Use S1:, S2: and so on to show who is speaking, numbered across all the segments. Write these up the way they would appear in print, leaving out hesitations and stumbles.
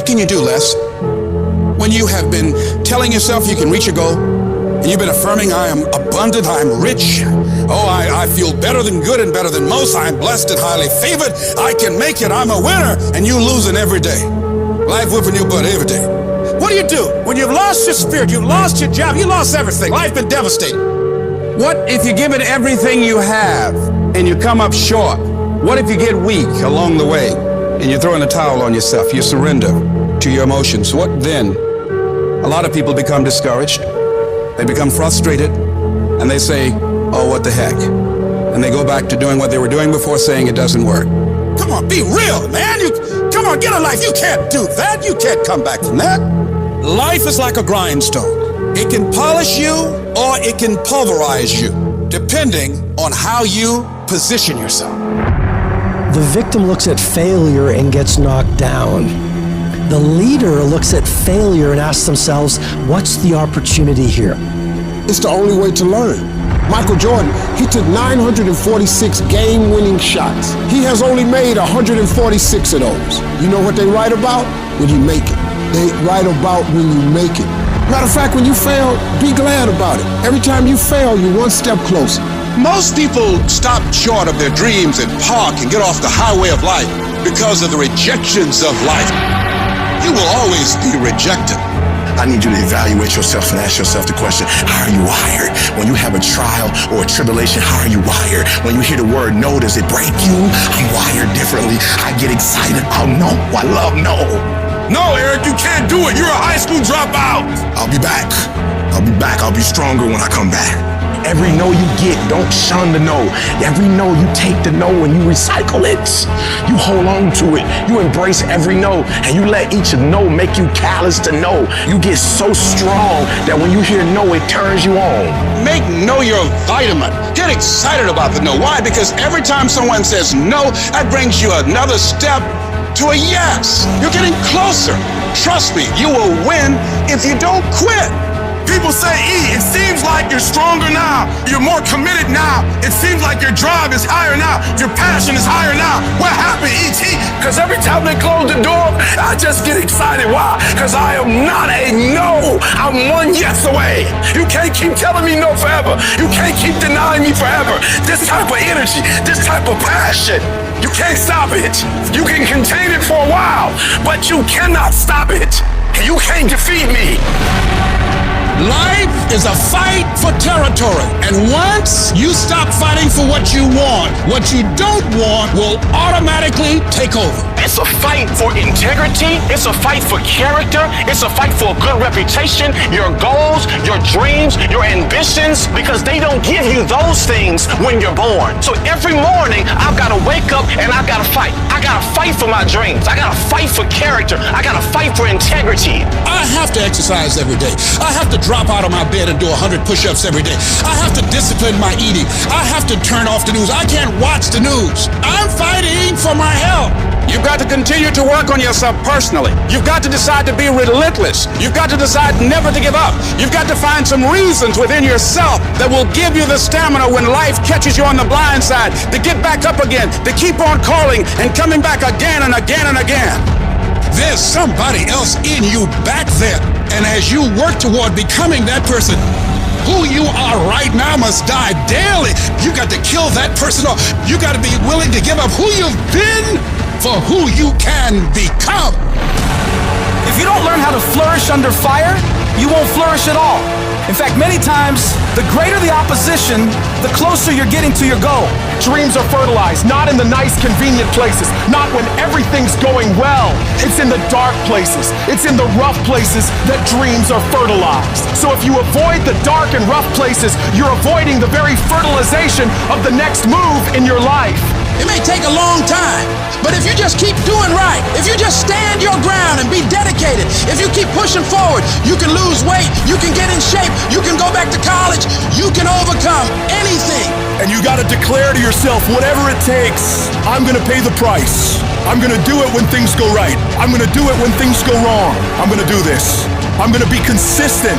S1: can you do, Les? When you have been telling yourself you can reach your goal, and you've been affirming, I am abundant, I am rich, I feel better than good and better than most, I am blessed and highly favored, I can make it, I'm a winner, and you losing every day. Life whipping your butt every day. What do? When you've lost your spirit, you've lost your job, you lost everything, life been devastating. What if you give it everything you have and you come up short? What if you get weak along the way and you throw in the towel on yourself, you surrender to your emotions? What then? A lot of people become discouraged, they become frustrated, and they say, oh, what the heck? And they go back to doing what they were doing before, saying it doesn't work. Come on, be real, man. Come on, get a life. You can't do that. You can't come back from that. Life is like a grindstone. It can polish you or it can pulverize you, depending on how you position yourself.
S2: The victim looks at failure and gets knocked down. The leader looks at failure and asks themselves, what's the opportunity here?
S3: It's the only way to learn. Michael Jordan, he took 946 game-winning shots. He has only made 146 of those. You know what they write about? When you make it. They write about when you make it. Matter of fact, when you fail, be glad about it. Every time you fail, you're one step closer.
S1: Most people stop short of their dreams and park and get off the highway of life because of the rejections of life. You will always be rejected.
S4: I need you to evaluate yourself and ask yourself the question, how are you wired? When you have a trial or a tribulation, how are you wired? When you hear the word no, does it break you? I'm wired differently. I get excited. Oh no, I love no.
S5: No, Eric, you can't do it. You're a high school dropout.
S4: I'll be back. I'll be stronger when I come back. Every no you get, don't shun the no. Every no you take the no and you recycle it. You hold on to it. You embrace every no and you let each no make you callous to no. You get so strong that when you hear no, it turns you on.
S1: Make no your vitamin. Get excited about the no. Why? Because every time someone says no, that brings you another step to a yes. You're getting closer. Trust me, you will win if you don't quit.
S5: People say, E, it seems like you're stronger now. You're more committed now. It seems like your drive is higher now. Your passion is higher now. What happened, E.T.? Because every time they close the door, I just get excited. Why? Because I am not a no. I'm one yes away. You can't keep telling me no forever. You can't keep denying me forever. This type of energy, this type of passion, you can't stop it. You can contain it for a while, but you cannot stop it. And you can't defeat me.
S1: Life is a fight for territory. And once you stop fighting for what you don't want will automatically take over.
S6: It's a fight for integrity. It's a fight for character. It's a fight for a good reputation, your goals, your dreams, your ambitions, because they don't give you those things when you're born. So every morning, I've got to wake up and I've got to fight. I got to fight for my dreams. I got to fight for character. I got to fight for integrity.
S1: I have to exercise every day. I have to drop out of my bed and do 100 push-ups every day. I have to discipline my eating. I have to turn off the news. I can't watch the news. I'm fighting for my health. You've got to continue to work on yourself personally. You've got to decide to be relentless. You've got to decide never to give up. You've got to find some reasons within yourself that will give you the stamina when life catches you on the blind side to get back up again, to keep on calling and coming back again and again and again. There's somebody else in you back there. And as you work toward becoming that person, who you are right now must die daily. You got to kill that person off. You got to be willing to give up who you've been for who you can become.
S7: If you don't learn how to flourish under fire, you won't flourish at all. In fact, many times, the greater the opposition, the closer you're getting to your goal.
S8: Dreams are fertilized, not in the nice, convenient places, not when everything's going well. It's in the dark places, it's in the rough places that dreams are fertilized. So if you avoid the dark and rough places, you're avoiding the very fertilization of the next move in your life.
S1: It may take a long time, but if you just keep doing right, if you just stand your ground and be dedicated, if you keep pushing forward, you can lose weight, you can get in shape, you can go back to college, you can overcome anything.
S8: And you gotta declare to yourself, whatever it takes, I'm gonna pay the price. I'm gonna do it when things go right. I'm gonna do it when things go wrong. I'm gonna do this. I'm gonna be consistent.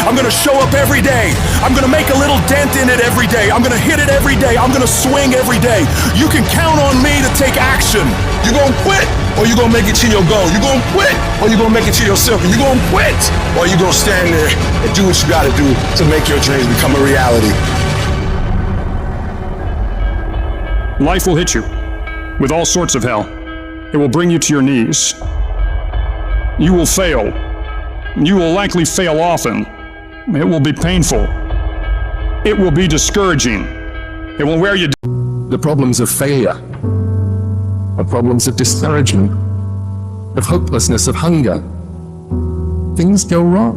S8: I'm gonna show up every day. I'm gonna make a little dent in it every day. I'm gonna hit it every day. I'm gonna swing every day. You can count on me to take action.
S5: You gonna quit? or you gonna make it to your goal? You gonna quit, or you gonna make it to yourself? You gonna quit, or you gonna stand there and do what you gotta do to make your dreams become a reality?
S9: Life will hit you with all sorts of hell. It will bring you to your knees. You will fail. You will likely fail often. It will be painful. It will be discouraging. It will wear you down.
S8: The problems of failure, the problems of discouragement, of hopelessness, of hunger. Things go wrong.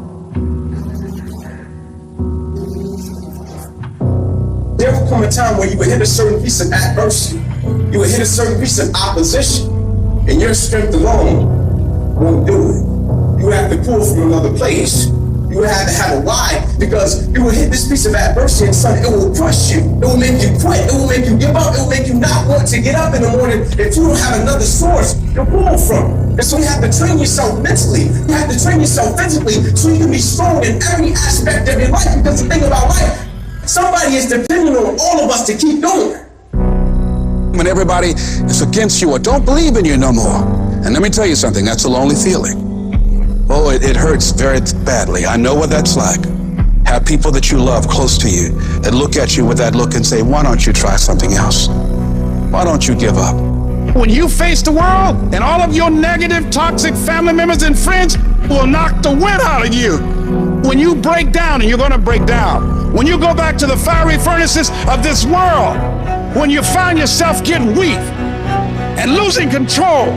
S10: There will come a time where you will hit a certain piece of adversity. You will hit a certain piece of opposition, and your strength alone won't do it. You have to pull from another place. You have to have a why, because you will hit this piece of adversity and son, it will crush you. It will make you quit. It will make you give up. It will make you not want to get up in the morning if you don't have another source to pull from. And so you have to train yourself mentally. You have to train yourself physically so you can be strong in every aspect of your life. Because the thing about life, somebody is depending on all of us to keep going.
S1: When everybody is against you or don't believe in you no more. And let me tell you something, that's a lonely feeling. Oh, it hurts very badly. I know what that's like. Have people that you love close to you that look at you with that look and say, why don't you try something else? Why don't you give up?
S5: When you face the world and all of your negative, toxic family members and friends will knock the wind out of you. When you break down, and you're gonna break down, when you go back to the fiery furnaces of this world, when you find yourself getting weak and losing control,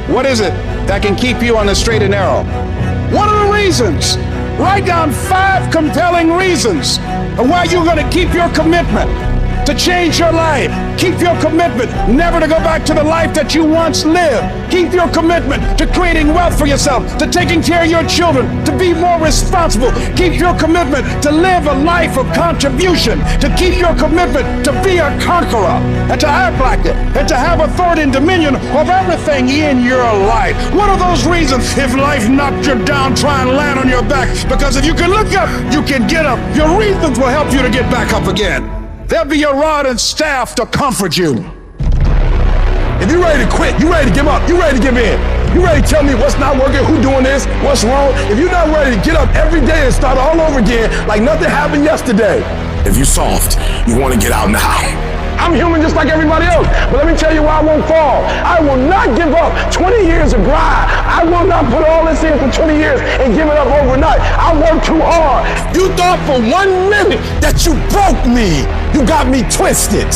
S5: what is it that can keep you on the straight and narrow? What are the reasons? Write down 5 compelling reasons of why you're going to keep your commitment to change your life. Keep your commitment never to go back to the life that you once lived. Keep your commitment to creating wealth for yourself, to taking care of your children, to be more responsible. Keep your commitment to live a life of contribution, to keep your commitment to be a conqueror, and to act like it, and to have authority and dominion of everything in your life. What are those reasons? If life knocked you down, try and land on your back, because if you can look up, you can get up. Your reasons will help you to get back up again. They'll be your rod and staff to comfort you. If you're ready to quit, you ready to give up, you ready to give in, you ready to tell me what's not working, who doing this, what's wrong, if you're not ready to get up every day and start all over again like nothing happened yesterday, if you're soft, you want to get out now. I'm human just like everybody else, but let me tell you why I won't fall. I will not give up 20 years of grind. I will not put all this in for 20 years and give it up overnight. I work too hard. You thought for 1 minute that you broke me. You got me twisted.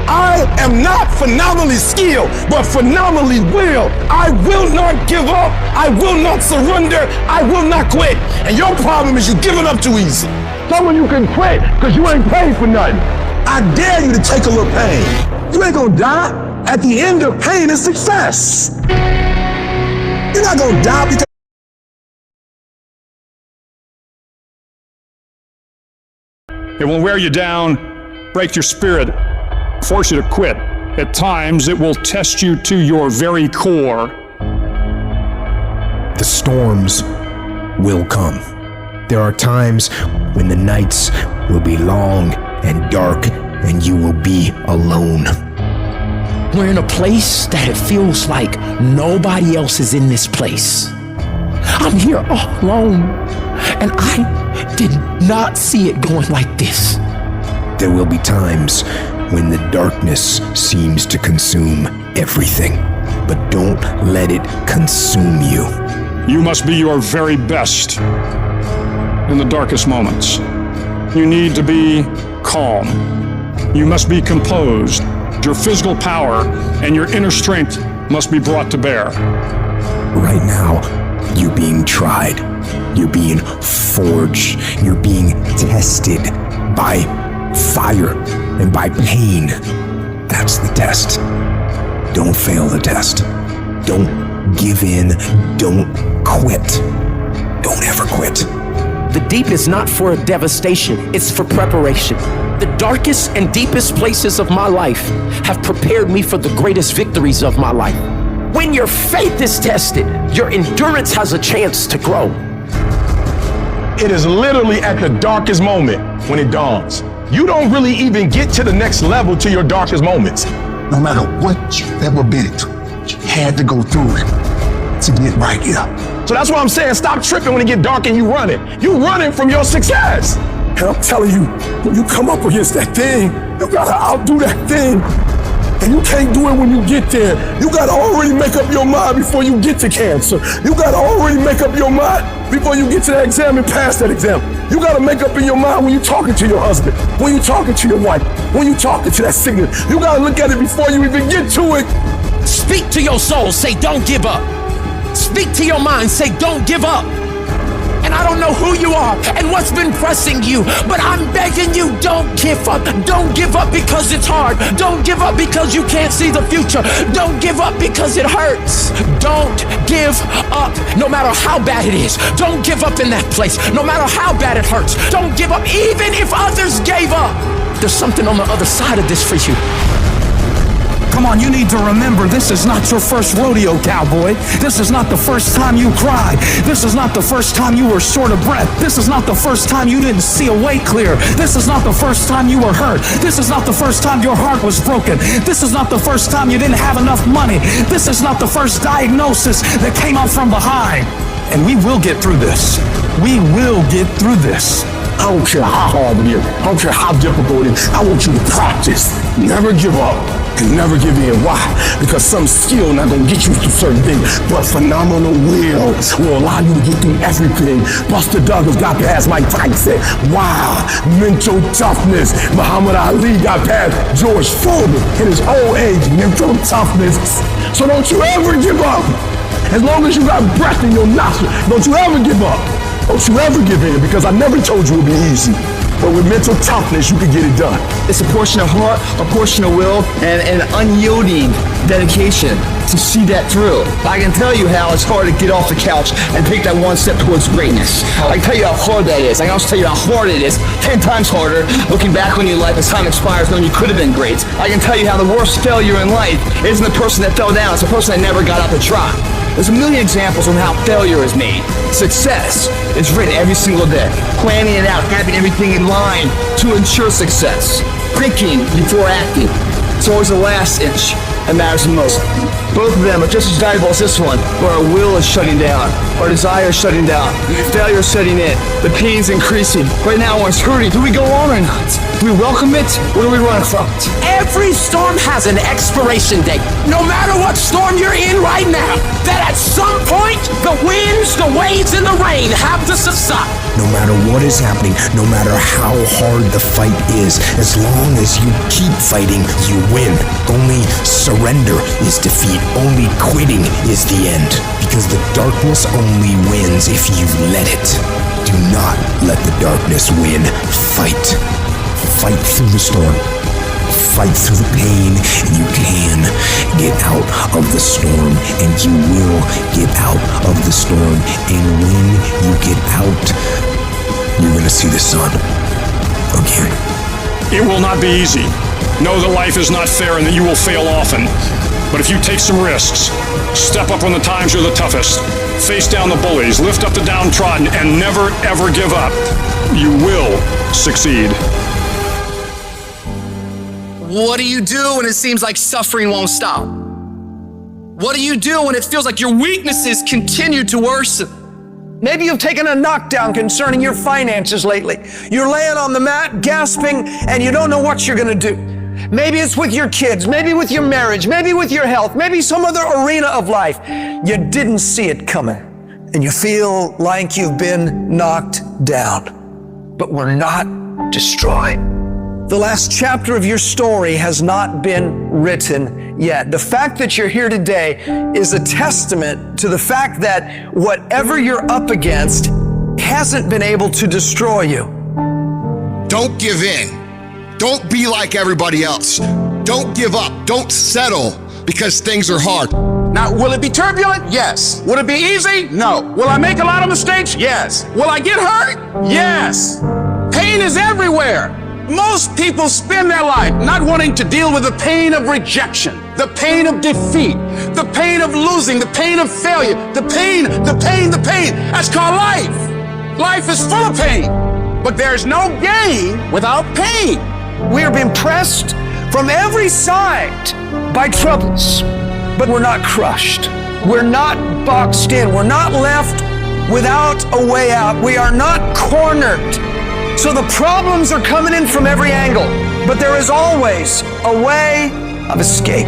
S5: I am not phenomenally skilled, but phenomenally willed. I will not give up. I will not surrender. I will not quit. And your problem is you giving up too easy. Some of you can quit because you ain't paid for nothing. I dare you to take a little pain. You ain't gonna die. At the end of pain is success. You're not gonna die because
S9: It will wear you down, break your spirit, force you to quit. At times, it will test you to your very core.
S11: The storms will come. There are times when the nights will be long and dark and you will be alone. We're in a place that it feels like nobody else is in this place. I'm here all alone, and I did not see it going like this. There will be times when the darkness seems to consume everything, but don't let it consume you.
S9: You must be your very best in the darkest moments. You need to be calm. You must be composed. Your physical power and your inner strength must be brought to bear.
S11: Right now, you're being tried. You're being forged. You're being tested by fire and by pain. That's the test. Don't fail the test. Don't give in. Don't quit. Don't ever quit.
S12: The deep is not for devastation, it's for preparation. The darkest and deepest places of my life have prepared me for the greatest victories of my life. When your faith is tested, your endurance has a chance to grow.
S5: it is literally at the darkest moment when it dawns. You don't really even get to the next level to your darkest moments.
S3: No matter what you've ever been through,
S4: You had to go through it to get right here. So that's why I'm saying stop tripping when it get dark and you running. You running from your success. And I'm telling you, when you come up against that thing, you gotta outdo that thing. And you can't do it when you get there. You gotta already make up your mind before you get to cancer. You gotta already make up your mind before you get to that exam and pass that exam. You gotta make up in your mind when you're talking to your husband, when you're talking to your wife, when you're talking to that signal. You gotta look at it before you even get to it.
S12: Speak to your soul, say don't give up. Speak to your mind, say don't give up. And I don't know who you are and what's been pressing you, but I'm begging you, don't give up. Don't give up because it's hard. Don't give up because you can't see the future. Don't give up because it hurts. Don't give up no matter how bad it is. Don't give up in that place no matter how bad it hurts. Don't give up even if others gave up. There's something on the other side of this for you.
S7: Come on, you need to remember, this is not your first rodeo, cowboy. This is not the first time you cried. This is not the first time you were short of breath. This is not the first time you didn't see a way clear. This is not the first time you were hurt. This is not the first time your heart was broken. This is not the first time you didn't have enough money. This is not the first diagnosis that came out from behind. And we will get through this. We will get through this.
S4: I don't care how hard it is. I don't care how difficult it is. I want you to practice. Never give up and never give in. Why? Because some skill not going to get you through certain things, but phenomenal will allow you to get through everything. Buster Douglas got past Mike Tyson. Wow. Mental toughness. Muhammad Ali got past George Foreman in his old age. Mental toughness. So don't you ever give up. As long as you got breath in your nostril, don't you ever give up. Don't you ever give in, because I never told you it would be easy. But with mental toughness, you can get it done.
S13: It's a portion of heart, a portion of will, and an unyielding dedication to see that through. I can tell you how it's hard to get off the couch and take that one step towards greatness. I can tell you how hard that is. I can also tell you how hard it is, 10 times harder, looking back on your life as time expires knowing you could have been great. I can tell you how the worst failure in life isn't the person that fell down, it's the person that never got up to try. There's a million examples on how failure is made. Success is written every single day. Planning it out, having everything in line to ensure success. Thinking before acting. It's always the last inch that matters the most. Both of them are just as valuable as this one, where our will is shutting down, our desire is shutting down, failure is setting in, the pain's increasing. Right now, when it's hurting, do we go on or not? Do we welcome it, or do we run from it?
S12: Every storm has an expiration date. No matter what storm you're in right now, that at some point, the winds, the waves, and the rain have to subside.
S11: No matter what is happening, no matter how hard the fight is, as long as you keep fighting, you win. Only surrender is defeat. Only quitting is the end. Because the darkness only wins if you let it. Do not let the darkness win. Fight. Fight through the storm. Fight through the pain, and you can get out of the storm, and you will get out of the storm. And when you get out, you're gonna see the sun again.
S9: It will not be easy. Know that life is not fair and that you will fail often. But if you take some risks, step up when the times are the toughest, face down the bullies, lift up the downtrodden, and never ever give up, you will succeed.
S14: What do you do when it seems like suffering won't stop? What do you do when it feels like your weaknesses continue to worsen?
S15: Maybe you've taken a knockdown concerning your finances lately. You're laying on the mat, gasping, and you don't know what you're going to do. Maybe it's with your kids, maybe with your marriage, maybe with your health, maybe some other arena of life. You didn't see it coming, and you feel like you've been knocked down. But we're not destroyed. The last chapter of your story has not been written yet. The fact that you're here today is a testament to the fact that whatever you're up against hasn't been able to destroy you.
S16: Don't give in. Don't be like everybody else. Don't give up. Don't settle because things are hard.
S5: Now, will it be turbulent? Yes. Will it be easy? No. Will I make a lot of mistakes? Yes. Will I get hurt? Yes. Pain is everywhere. Most people spend their life not wanting to deal with the pain of rejection, the pain of defeat, the pain of losing, the pain of failure, the pain. That's called life. Life is full of pain, but there's no gain without pain.
S15: We are being pressed from every side by troubles. but we're not crushed. We're not boxed in. We're not left without a way out. We are not cornered. So the problems are coming in from every angle, but there is always a way of escape.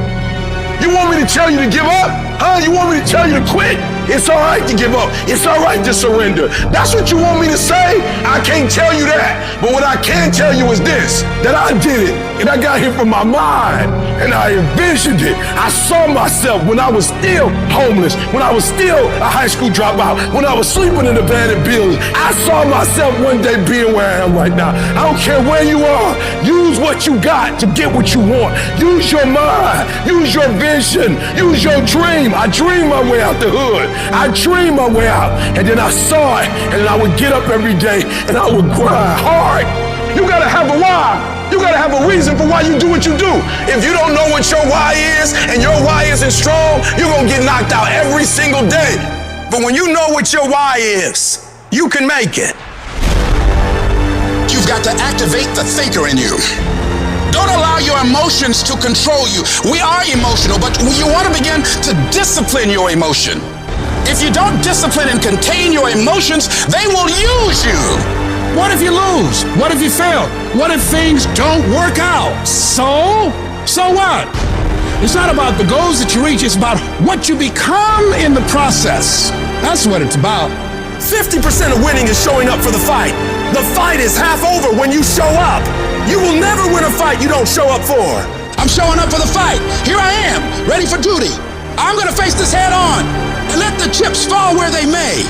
S5: You want me to tell you to give up? Huh? You want me to tell you to quit? It's all right to give up. It's all right to surrender. That's what you want me to say? I can't tell you that. But what I can tell you is this, that I did it, and I got here from my mind, and I envisioned it. I saw myself when I was still homeless, when I was still a high school dropout, when I was sleeping in abandoned buildings. I saw myself one day being where I am right now. I don't care where you are. Use what you got to get what you want. Use your mind. Use your vision. Use your dream. I dreamed my way out the hood. I dreamed my way out, and then I saw it, and then I would get up every day, and I would grind hard. You gotta have a why. You gotta have a reason for why you do what you do. If you don't know what your why is, and your why isn't strong, you're gonna get knocked out every single day. But when you know what your why is, you can make it.
S1: You've got to activate the thinker in you. Don't allow your emotions to control you. We are emotional, but you want to begin to discipline your emotion. If you don't discipline and contain your emotions, they will use you. What if you lose? What if you fail? What if things don't work out? So what? It's not about the goals that you reach, it's about what you become in the process. That's what it's about.
S5: 50% of winning is showing up for the fight. The fight is half over when you show up. You will never win a fight you don't show up for.
S1: I'm showing up for the fight. Here I am, ready for duty. I'm gonna face this head on and let the chips fall where they may.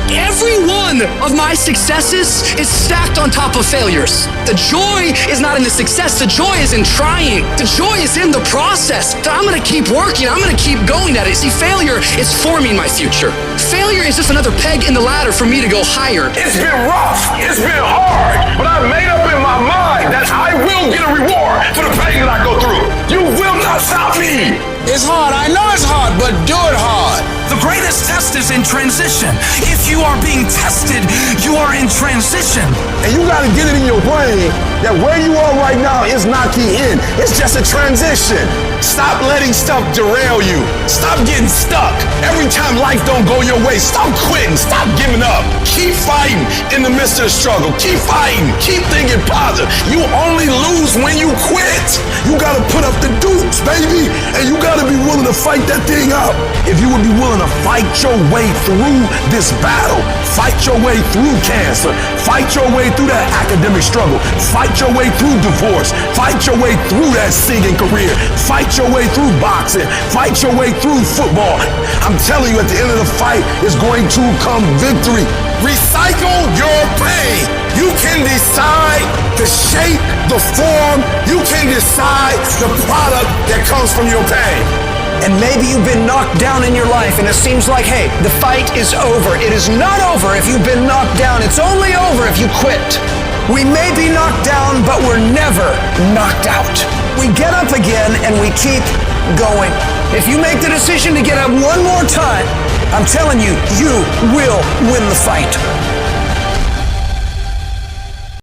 S14: Every one of my successes is stacked on top of failures. The joy is not in the success, the joy is in trying. The joy is in the process. I'm gonna keep working, I'm gonna keep going at it. See, failure is forming my future. Failure is just another peg in the ladder for me to go higher.
S5: It's been rough, it's been hard, but I've made up in my mind that I will get a reward for the pain that I go through. You will not stop me.
S1: It's hard, I know it's hard, but do it hard.
S7: The greatest test is in transition. If you are being tested, you are in transition.
S5: And you gotta get it in your brain that where you are right now is not the end. It's just a transition. Stop letting stuff derail you. Stop getting stuck. Every time life don't go your way, stop quitting. Stop giving up. Keep fighting in the midst of the struggle. Keep fighting. Keep thinking positive. You only lose when you quit. You gotta put up the dukes, baby. And you gotta be willing to fight that thing out. If you would be willing to fight your way through this battle, fight your way through cancer, fight your way through that academic struggle, fight your way through divorce, fight your way through that singing career, fight your way through boxing, fight your way through football. I'm telling you, at the end of the fight is going to come victory. Recycle your pain. You can decide the shape, the form. You can decide the product that comes from your pain.
S15: And maybe you've been knocked down in your life and it seems like, hey, the fight is over. It is not over if you've been knocked down. It's only over if you quit. We may be knocked down, but we're never knocked out. We get up again and we keep going. If you make the decision to get up one more time, I'm telling you, you will win the fight.